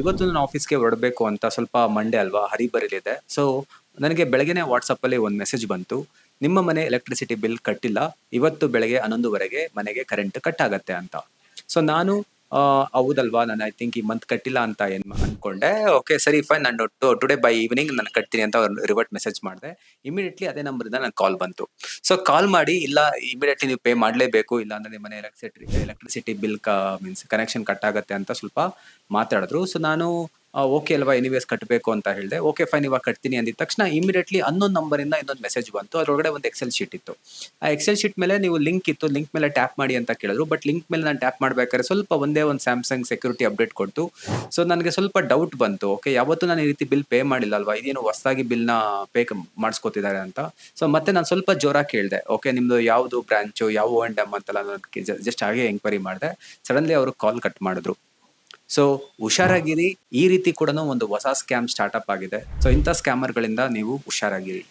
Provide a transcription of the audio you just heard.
ಇವತ್ತು ನಾನು ಆಫೀಸ್‌ಗೆ ಹೊರಡಬೇಕು ಅಂತ ಸ್ವಲ್ಪ ಮಂಡೇ ಅಲ್ವಾ ಹರಿಬರಿಲಿದೆ. ಸೊ ನನಗೆ ಬೆಳಗ್ಗೆನೆ ವಾಟ್ಸಾಪ್ಪಲ್ಲಿ ಒಂದು ಮೆಸೇಜ್ ಬಂತು. ನಿಮ್ಮ ಮನೆ ಎಲೆಕ್ಟ್ರಿಸಿಟಿ ಬಿಲ್ ಕಟ್ಟಿಲ್ಲ. ಇವತ್ತು ಬೆಳಗ್ಗೆ 11:00ವರೆಗೆ ಮನೆಗೆ ಕರೆಂಟ್ ಕಟ್ ಆಗತ್ತೆ ಅಂತ. ಸೊ ನಾನು ಹೌದಲ್ವಾ ನಾನು ಐ ಥಿಂಕ್ ಈ ಮಂತ್ ಕಟ್ಟಿಲ್ಲ ಅಂತ ಅನ್ಕೊಂಡೆ. ಓಕೆ ಸರಿ ಫೈನ್ ನಾನು ಟುಡೇ ಬೈ ಈವ್ನಿಂಗ್ ನಾನು ಕಟ್ತೀನಿ ಅಂತ ರಿವರ್ಟ್ ಮೆಸೇಜ್ ಮಾಡಿದೆ. ಇಮಿಡಿಯೇಟ್ಲಿ ಅದೇ ನಂಬರಿಂದ ನನಗೆ ಕಾಲ್ ಬಂತು. ಸೊ ಕಾಲ್ ಮಾಡಿ ಇಲ್ಲ ಇಮಿಡಿಯೇಟ್ಲಿ ನೀವು ಪೇ ಮಾಡಲೇಬೇಕು ಇಲ್ಲ ಅಂದ್ರೆ ನಿಮ್ಮ ಮನೆ electricity bill means connection cut ಆಗತ್ತೆ ಅಂತ ಸ್ವಲ್ಪ ಮಾತಾಡಿದ್ರು. ಸೊ ನಾನು ಓಕೆ ಅಲ್ವಾ ಎನಿವೇಸ್ ಕಟ್ಟಬೇಕು ಅಂತ ಹೇಳಿದೆ. ಓಕೆ ಫೈನ್ ಇವಾಗ ಕಟ್ತೀನಿ ಅಂದಿದ ತಕ್ಷಣ ಇಮಿಡಿಯೇಟ್ಲಿ ಅನ್ನೊಂದು ನಂಬರಿಂದ ಇನ್ನೊಂದು ಮೆಸೇಜ್ ಬಂತು. ಅದರೊಳಗಡೆ ಒಂದು ಎಕ್ಸೆಲ್ ಶೀಟ್ ಇತ್ತು. ಆ ಎಕ್ಸೆಲ್ ಶೀಟ್ ಮೇಲೆ ನೀವು ಲಿಂಕ್ ಇತ್ತು, ಲಿಂಕ್ ಮೇಲೆ ಟ್ಯಾಪ್ ಮಾಡಿ ಅಂತ ಕೇಳಿದ್ರು. ಬಟ್ ಲಿಂಕ್ ಮೇಲೆ ನಾನು ಟ್ಯಾಪ್ ಮಾಡ್ಬೇಕಾದ್ರೆ ಸ್ವಲ್ಪ ಒಂದೇ ಒಂದು ಸ್ಯಾಮ್ಸಂಗ್ ಸೆಕ್ಯೂರಿಟಿ ಅಪ್ಡೇಟ್ ಕೊಡ್ತು. ಸೊ ನನಗೆ ಸ್ವಲ್ಪ ಡೌಟ್ ಬಂತು. ಓಕೆ ಯಾವತ್ತೂ ನಾನು ಈ ರೀತಿ ಬಿಲ್ ಪೇ ಮಾಡಿಲ್ಲ ಅಲ್ವಾ, ಇದೇನು ಹೊಸದಾಗಿ ಬಿಲ್ನ ಪೇ ಮಾಡಿಸ್ಕೊತಿದ್ದಾರೆ ಅಂತ. ಸೊ ಮತ್ತೆ ನಾನು ಸ್ವಲ್ಪ ಜೋರಾಗಿ ಕೇಳಿದೆ. ಓಕೆ ನಿಮ್ದು ಯಾವುದು ಬ್ರಾಂಚು, ಯಾವ O&M ಅಂತೆಲ್ಲ ನಾನು ಜಸ್ಟ್ ಹಾಗೆ ಎಂಕ್ವೈರಿ ಮಾಡಿದೆ. ಸಡನ್ಲಿ ಅವರು ಕಾಲ್ ಕಟ್ ಮಾಡಿದ್ರು. ಸೊ ಹುಷಾರಾಗಿರಿ. ಈ ರೀತಿ ಕೂಡ ಒಂದು ಹೊಸ ಸ್ಕ್ಯಾಮ್ ಸ್ಟಾರ್ಟ್ಅಪ್ ಆಗಿದೆ. ಸೊ ಇಂಥ ಸ್ಕ್ಯಾಮರ್ಗಳಿಂದ ನೀವು ಹುಷಾರಾಗಿರಿ.